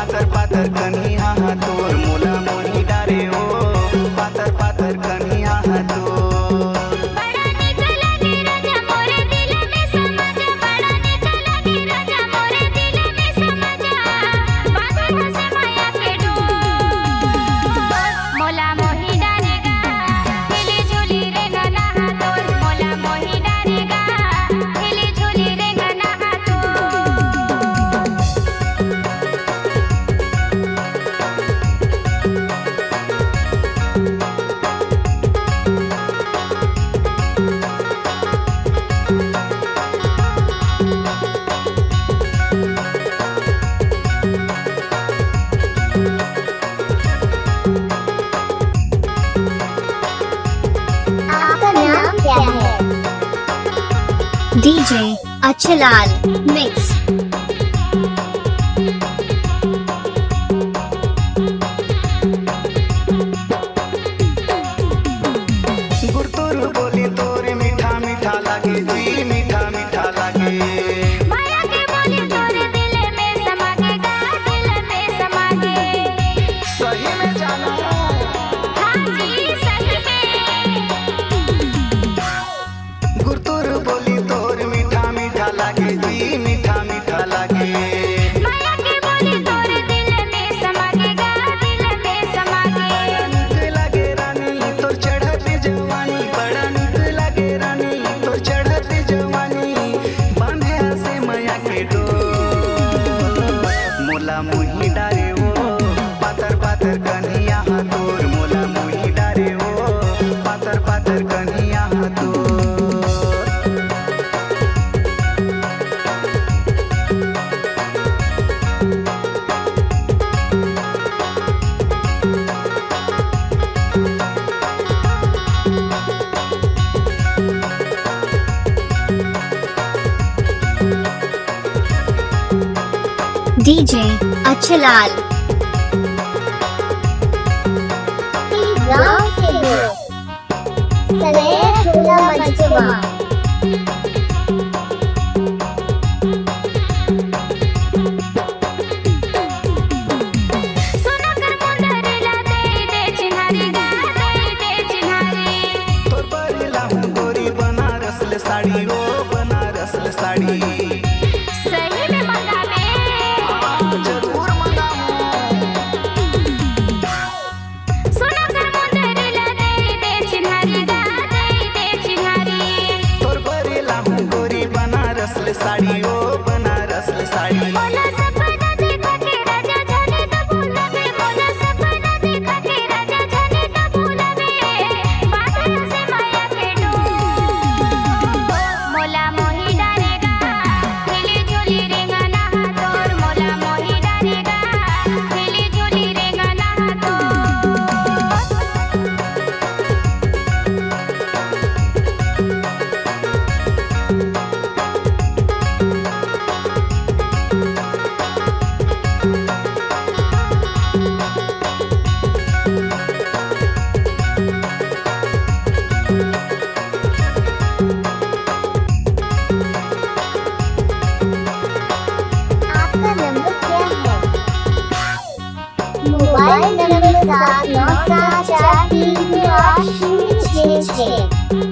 पातर पातर कन्हिया तोर मोला मोही डारे हो पातर पातर कन्हिया तोर बड़ा निक लागे राजा मोरे दिल में समा जा बड़ा निक लागे राजा मोरे दिल में समा जा बांधे हंसे माया के डोर मोला मोही डारेगा हिली झूली रे गना तोर मोला मोही डारेगा हिली झूली रे गना तोर आपका नाम क्या है? DJ Achchhalal mix. गुरतुर बोली तोर मीठा मीठा लागे जी मीठा मीठा लागे माया के बोली तोरे दिल में समा गएगा दिल में समा गए सही में जाना हाँ जी सही में गुरतुर बोली तोर मीठा मीठा लागे जी मीठा मीठा लागे माया के बोली तोरे दिल में समा गएगा दिल में समा गए निक लागे रानी तोर चढ़ती जवानी बड़ा निक लागे रानी तोर चढ़ती जवानी बांधे हसे माया के डोर मोला मोही डारे हो पातर पातर कन्हिया तोर मोला मोही डारे हो पातर पातर कन्हिया तोर डीजे अच्छलाल गाँव से हो सनैया टोला मजवा। सुनो कर मुंदरी ला दे चिन्हारी गा दे चिन्हारी तोर बरेला हूँ गोरी बनारस ले साड़ी हो बनारस ले साड़ी सही में मंगावे जरूर मंगाऊं सुनो कर मुंदरी ला दे चिन्हारी गा दे चिन्हारी तोर बरेला हूँ गोरी बनारस ले साड़ी हो बनारस ले साड़ी मोला सपना देखा के राजा जाने तो भूलवे मोला सपना देखा के राजा जाने तो भूलवे बांधे हंसे माया के डोर मोला मोही डारेगा हिली झूली रे गना तोर मोला मोही डारेगा हिली झूली रे गना तोर आपका नंबर क्या है? Mobile number 7974328 066।